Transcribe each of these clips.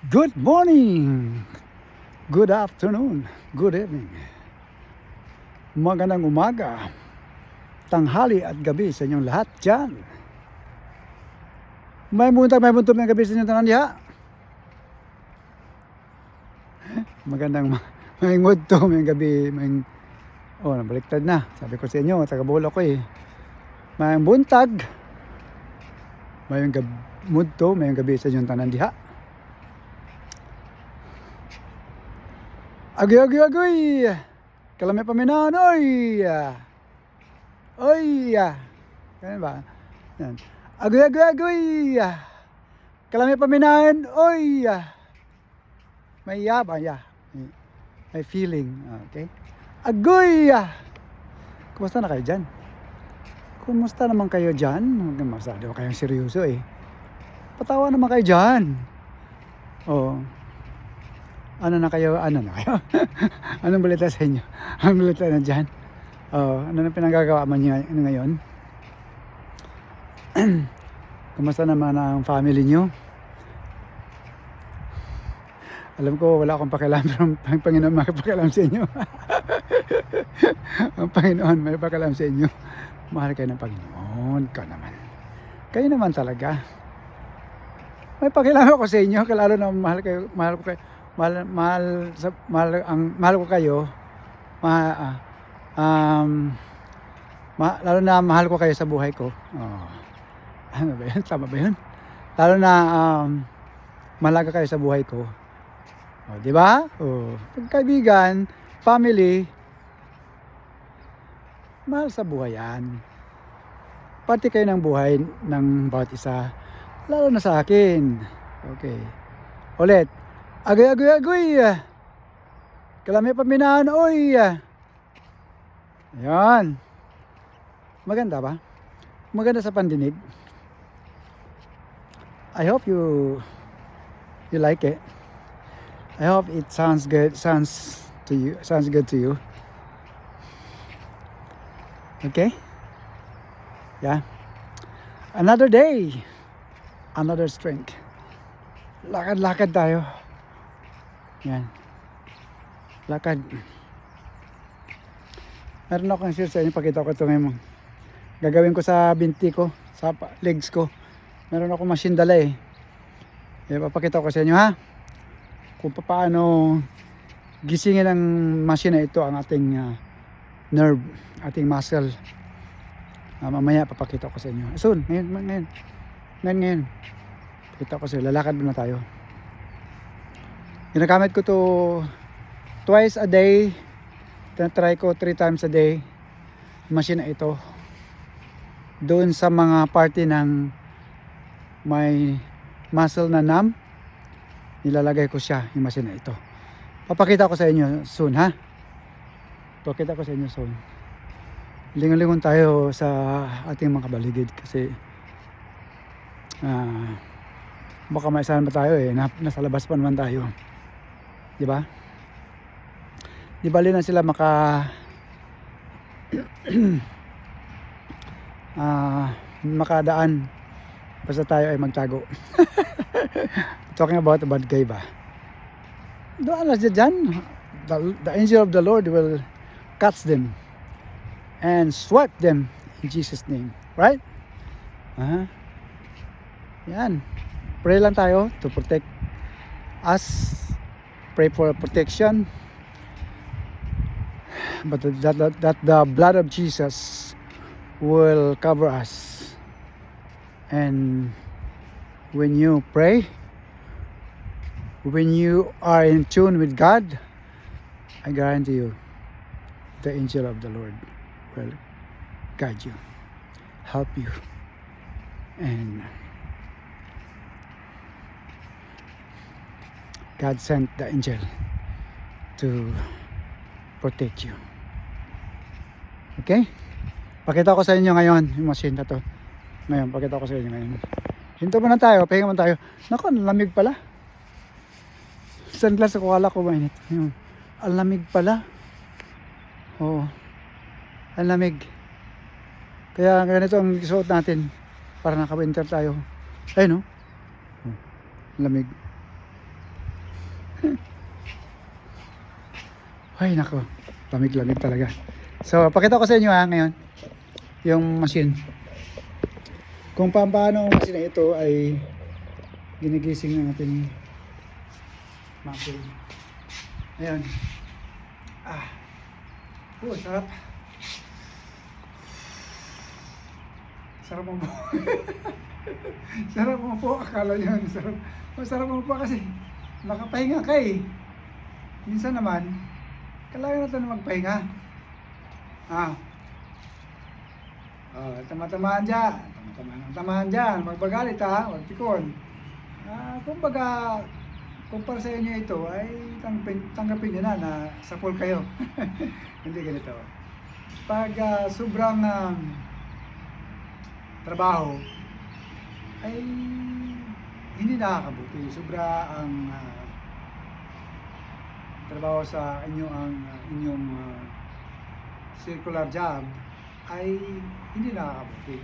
Good morning, good afternoon, good evening. Magandang umaga, tanghali at gabi sa inyong lahat dyan. May buntag ng gabi sa inyong tanan diha. Magandang may mood to, may gabi, may nabaliktad na. Sabi ko sa inyo, taga Bohol ako eh. May buntag, may mood to, may gabi sa inyong tanan diha. Agoy, kalami paminan, oy! Oy! Ganyan ba? Yan. Agoy! Kalami paminan, oy! May yaba, may feeling, okay? Agoy! Kumusta na kayo dyan? Kumusta naman kayo dyan? Masyado kayong seryoso eh. Patawa naman kayo dyan. Oh. Ano na kayo? Anong balita sa inyo? Anong balita na dyan? Ano na pinagagawa mo ngayon? Kumusta naman ang family nyo? Alam ko wala akong pakialam, pero ang Panginoon may pakialam sa inyo. Ang Panginoon may pakialam sa inyo. Mahal kayo ng Panginoon. Kayo naman talaga. May pakialam ako sa inyo, lalo na mahal ko kayo. Mahal ko kayo. Lalo na mahal ko kayo sa buhay ko. Ano ba 'yun? Tama ba 'yun? Lalo na mahalaga kayo sa buhay ko. Di ba? Kaibigan, family, mahal sa buhay yan. Parte kayo ng buhay ng bawat isa. Lalo na sa akin. Okay. Ulit. Agoy! Kalami paminahan, oy! Ayan. Maganda ba? Maganda sa pandinig. I hope you like it. I hope it sounds good to you. Okay? Yeah. Another day. Another strength. Lakad tayo. Yan. Lakad. Meron akong share sa inyo. Pakita ko ito ngayon. Gagawin ko sa binti ko. Sa legs ko. Meron akong machine dala eh. Papakita ko sa inyo ha. Kung paano gisingin ng machine na ito ang ating nerve. Ating muscle. Mamaya papakita ko sa inyo. Soon. Ngayon. Pakita ko sa inyo. Lalakad muna tayo. Ginagamit ko to twice a day. Tinatry ko 3 times a day. Machine na ito. Doon sa mga party ng may muscle na numb, nilalagay ko siya, yung machine na ito. Papakita ko sa inyo soon ha. Papakita ko sa inyo soon. Lingon-lingon tayo sa ating mga kabaligid kasi baka maisahan ba tayo eh. Nasa labas pa naman tayo. Di ba? Di bali na sila makadaan basta tayo ay magtago. Talking about the bad guy ba? Doon lang dyan. The angel of the Lord will catch them and swipe them in Jesus name. Right? Yan. Pray lang tayo to protect us. Pray for protection, but that the blood of Jesus will cover us. And when you pray, when you are in tune with God, I guarantee you the angel of the Lord will guide you, help you, and God sent the angel to protect you. Okay? Pakita ko sa inyo ngayon yung machine na to. Pakita ko sa inyo ngayon. Hinto muna tayo, pahinga muna tayo. Naku, ang lamig pala. Sunglass ako, kala ko mainit. Ang lamig pala. Oo. Ang lamig. Kaya ganito ang suot natin para naka-winter tayo. Ayun, no? Lamig. Ay, nako. Lamig-lamig talaga. So, pakita ko sa inyo ngayon. Yung machine. Kung paano ang machine na ito ay ginigising ng ating machine. Ayan. Sarap. Sarap mo po. Sarap mo po. Akala nyo, sarap. Masarap mo po kasi makapahinga ka eh. Minsan naman, kailangan natin na magpahinga. Tama-tamaan dyan. Tama-tamaan dyan. Magbagalit ha. Huwag pikon. Kumbaga, kung para sa inyo ito, ay tanggapin nyo na sapol kayo. Hindi ganito. Pag sobrang trabaho, ay hindi nakakabuti. Sobra ang trabaho sa inyong circular job ay hindi nakakabuti.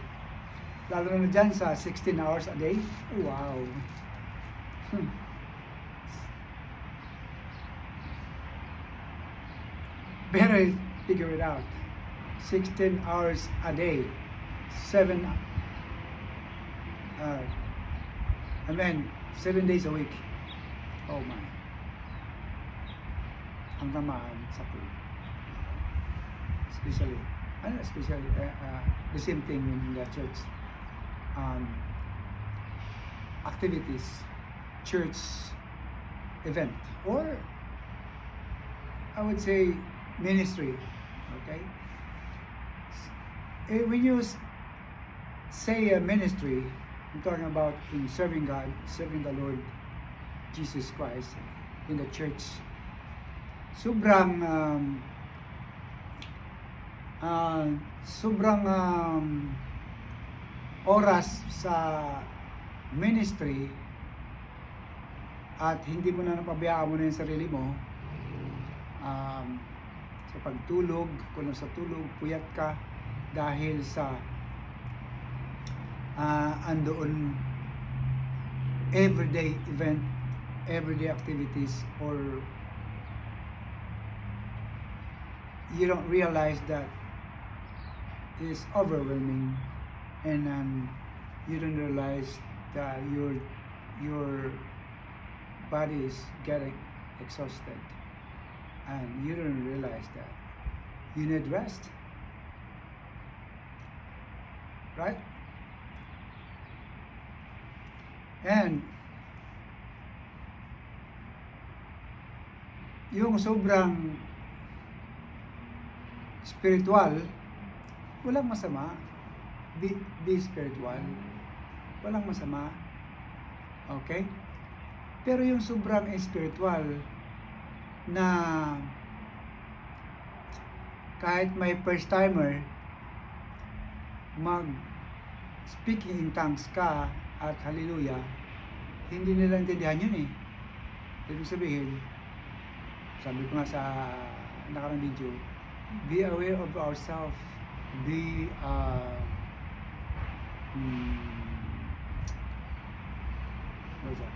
Lalo na dyan sa 16 hours a day. Wow! Better figure it out. 16 hours a day. 7 days a week. Oh my. Ang tamaan sa pool. Especially the same thing in the church. Activities, church event, or I would say ministry. Okay? When you say a ministry, I'm talking about in serving God, serving the Lord Jesus Christ in the church. Sobrang oras sa ministry at hindi mo na napabayaan mo na yung sarili mo sa pagtulog, kung sa tulog, puyat ka dahil sa andoon everyday event, everyday activities, or you don't realize that it's overwhelming, and you don't realize that your body is getting exhausted, and you don't realize that you need rest, right? And yung sobrang spiritual, walang masama. Be spiritual. Walang masama. Okay? Pero yung sobrang spiritual na kahit may first timer mag speaking in tongues ka at hallelujah, hindi nila intindihan yun eh. Ibig sabihin, sabi ko nga sa nakarang video, be aware of ourselves. Be what is that?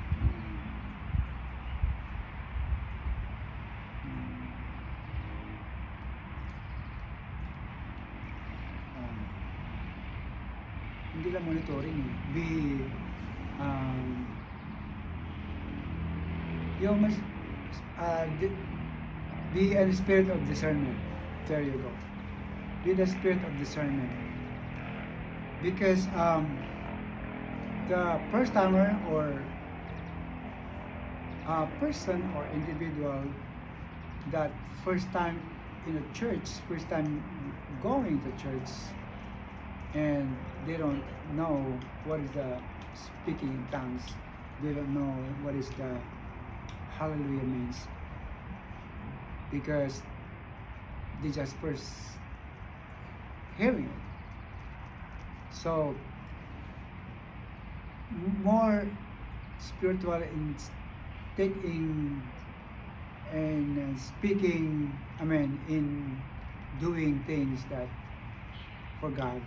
Hindi lang monitoring eh. Be a spirit of discernment. There you go. Be the spirit of discernment. Because the first timer or person or individual that first time in a church, first time going to church, and they don't know what is the speaking in tongues, they don't know what is the hallelujah means, because they just first hearing it. So more spiritual in taking and speaking, in doing things that for God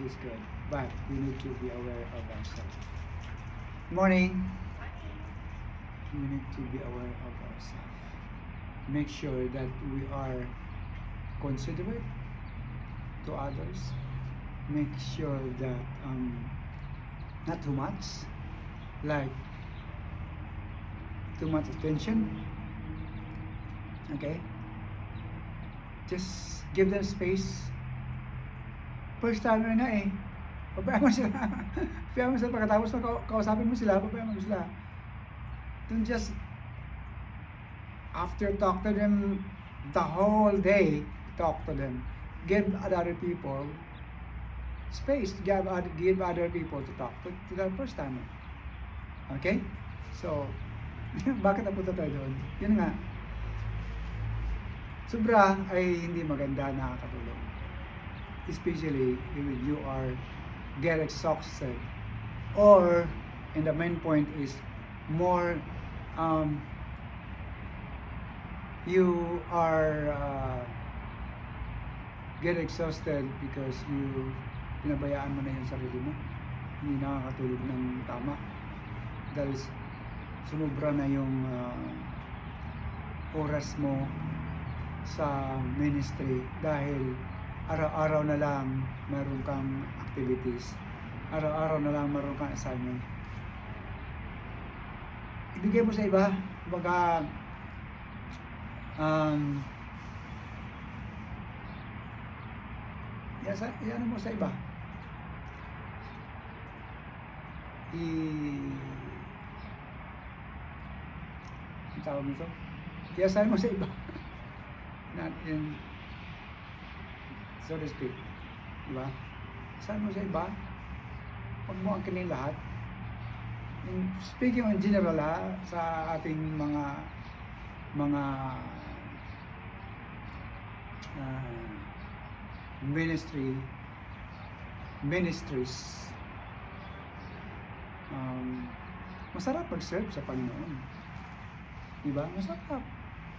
is good, but we need to be aware of ourselves. Morning. we need to be aware of ourselves. Make sure that we are considerate to others. Make sure that not too much, like too much attention. Okay? Just give them space. First timer nga eh. Pabayaan mo sila. Pabayaan mo sila pagkatapos na kausapin mo sila, pabayaan mo sila. Don't just after talk to them the whole day, talk to them. Give other people space. Give other people to talk to the first timer. Okay? So, bakit napunta tayo doon? Yun nga. Sobra ay hindi maganda, nakakatulong. Especially if you are get exhausted, or and the main point is more you are get exhausted because pinabayaan mo na yung sarili mo, hindi nakakatulog ng tama dahil sumubra na yung oras mo sa ministry dahil araw-araw na lang meron kang activities, araw-araw na lang meron kang assignment. Ibigay mo sa iba, baga yan mo sa iba. Ang tawag nito? Iasahin mo sa iba. Not in, so to speak. Diba? Saan mo sa iba? Huwag mo angkinin lahat. Speaking in general sa ating mga ministries, masarap mag-serve sa Panginoon. Diba? Masarap.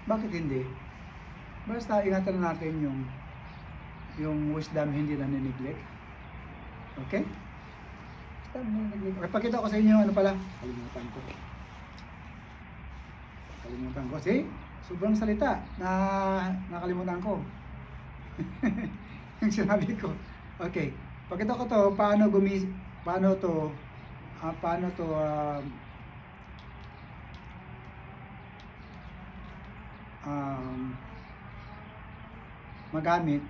Bakit hindi? Basta ingatan natin yung wisdom, hindi na nineglect. Okay? Basta nineglect. Okay, pakita ko sa inyo, ano pala? Kalimutan ko. See? Sobrang salita na nakalimutan ko. Yung sinabi ko. Okay. Pakita ko to, paano magamit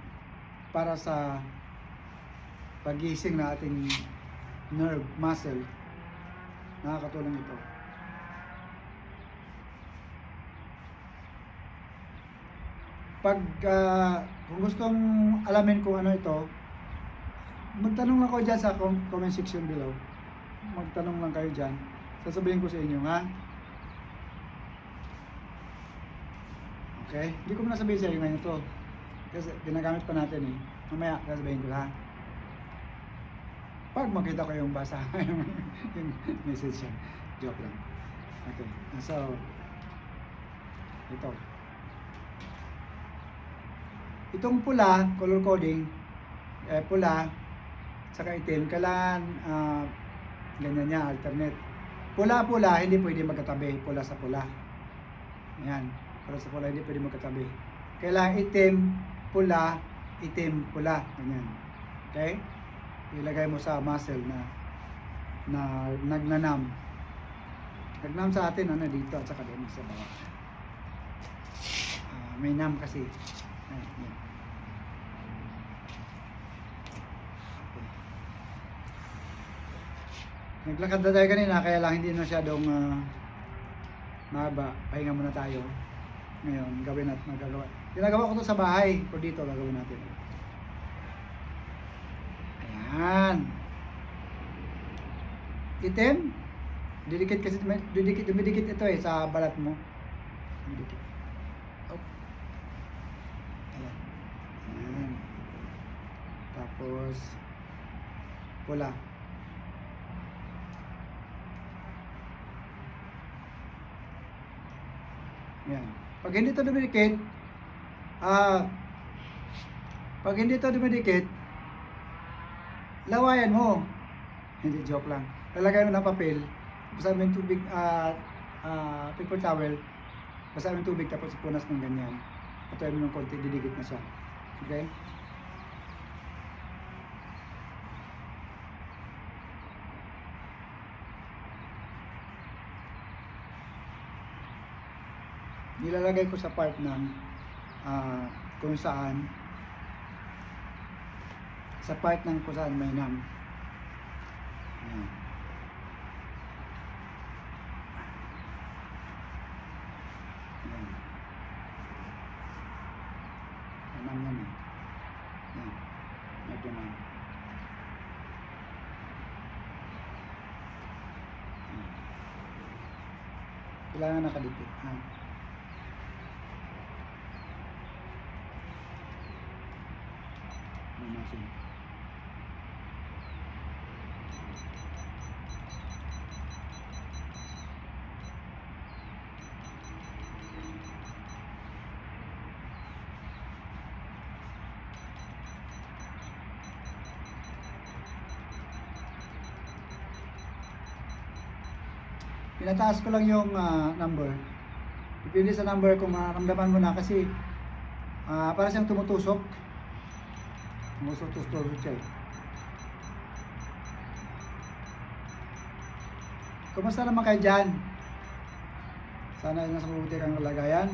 para sa pagising na ating nerve, muscle. Nakakatulong ito. Kung gustong alamin kung ano ito, magtanong lang kayo dyan sa comment section below. Magtanong lang kayo dyan. Sasabihin ko sa inyo, ha? Okay? Hindi ko muna sabihin sa inyo ngayon ito. Kasi ginagamit pa natin eh. Mamaya, sasabihin ko, ha? Pag makita ko yung basa, yung message yan. Joke lang. Okay. So, ito. Itong pula, color coding, pula, saka itim, kailangan ganyan niya, alternate. Pula-pula, hindi pwede magkatabi, pula sa pula. Ayan, pula sa pula, hindi pwede magkatabi. Kailangan itim, pula, itim, pula. Ganyan. Okay? Ilagay mo sa muscle na nagnanam. Nagnam sa atin, dito at saka din sa bawah. May nam kasi. Ayan. Naglakad na tayo kanina, kaya lang hindi masyadong mahaba. Pahinga muna tayo. Ngayon, gawin at magagawa. Ginagawa ko to sa bahay, pero dito gagawin natin. Ayan. Itim. Didikit kasi, dumidikit ito sa balat mo. Dumidikit. Oh. Ayan. Ayan. Tapos, pula. Yan. Pag hindi ito dumidikit, lawayan mo. Hindi, joke lang. Lalagay mo ng papel, basahin mo yung tubig, paper towel, basahin mo ng tubig tapos ipunas ng ganyan. Patuloy mo ng konti, didikit na siya. Okay? Nilalagay ko sa part ng kung saan may numb. Ayan. Ayan. Numb yan eh. Ayan. Medyo numb. Ayan. Kailangan nakadikit. Natin. Pinataas ko lang yung number. Depende sa number kung maramdaman mo na kasi para siyang tumutusok. Tumutusok siya eh. Kumusta naman kayo dyan? Sana nasa mabuti kang kalagayan.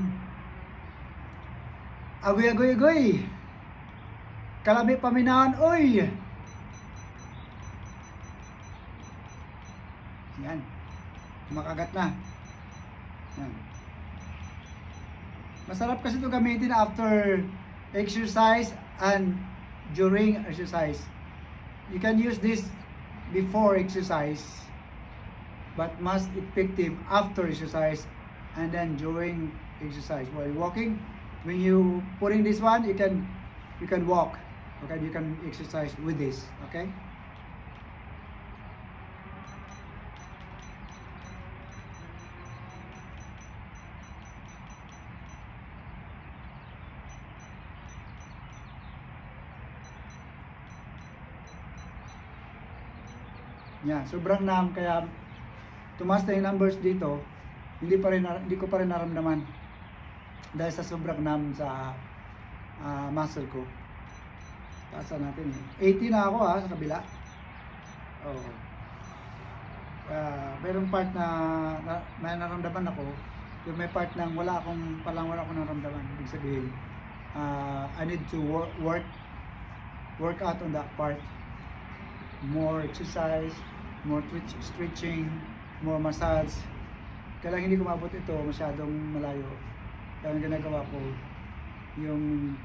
Agoy, agoy, agoy! Kalami paminahan, oy! Yan. Makagat na. Yan. Masarap kasi ito gamitin after exercise and during exercise. You can use this before exercise, but most effective after exercise and then during exercise. While walking, when you putting this one, you can walk. Okay, you can exercise with this. Okay. Yan, sobrang numb kaya tumaas na yung numbers dito, hindi ko pa rin naramdaman dahil sa sobrang numb sa muscle ko. Taasan natin eh. 80 na ako sa kabila. Oh. Merong part na may naramdaman ako, yung may part nang wala akong naramdaman. Ibig sabihin, I need to work out on that part. More exercise, more stretching, more massage. Kaya lang hindi ko mabot ito, masyadong malayo. Kaya ang ginagawa ko, yung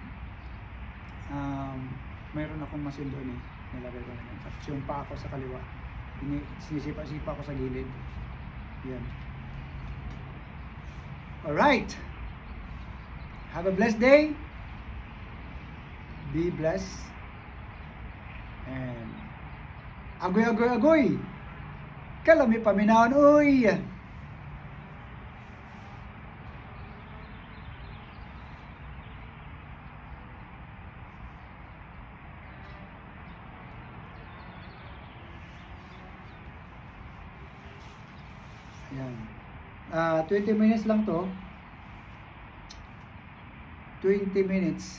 mayroon akong machine doon eh. Nilagay ko na yan. Tapos yung paa ko sa kaliwa, sinisipa ko sa gilid. Yan. Alright! Have a blessed day. Be blessed. And agoy, agoy, agoy! Kalami paminaon, uy! Ayan. 20 minutes lang to. 20 minutes.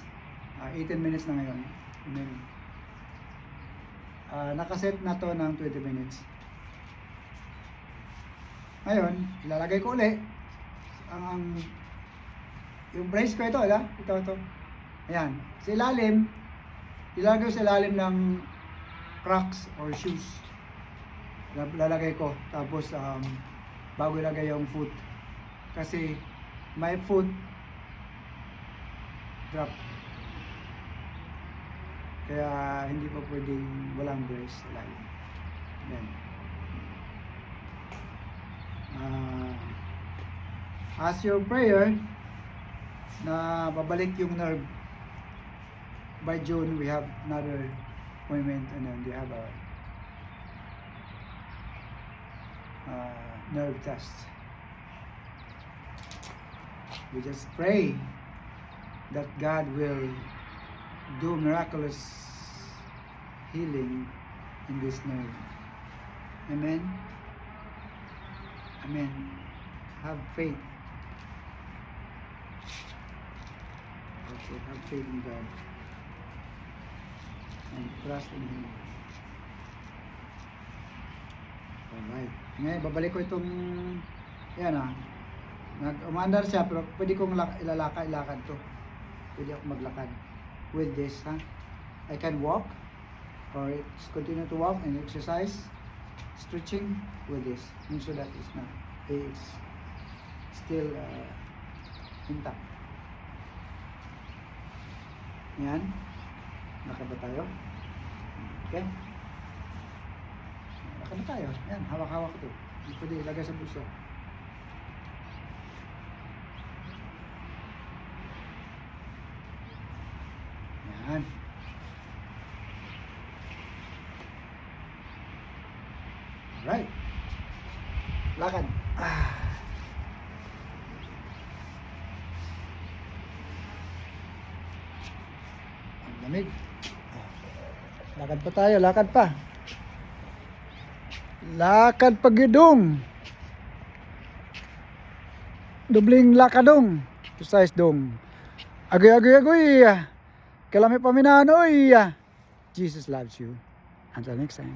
18 minutes na ngayon. And then, nakaset na to ng 20 minutes. Ngayon, ilalagay ko ulit yung brace ko ito, ito. Ayan, sa ilalim, ilalagay ko sa ilalim ng Crocs or shoes. Lalagay ko, tapos bago ilagay yung foot. Kasi my foot drop. Kaya hindi pa pwedeng walang brace sa ilalim. Yan. As your prayer na babalik yung nerve. By June we have another appointment and then we have a nerve test. We just pray that God will do miraculous healing in this nerve. Amen. Amen. have faith. Okay, have faith in God. And trust in Him. Alright. Ngayon, babalik ko itong, yan nag-umandar siya, pero pwede kong ilalakad to. Pwede ako maglakad with this, I can walk, or continue to walk and exercise, stretching with this. Make sure that it's still intact. Yan. Lakad ba tayo? Okay. Lakad na tayo. Yan, hawak-hawak ito. Pwede ilagay sa bulso. Yan. Alright. Lakad. Ang lamig. Lakad pa tayo, lakad pa. Lakad pa gidong. Dubling lakadong. Exercise dong. Agoy. Kalami paminahan, oy. Jesus loves you. Until next time.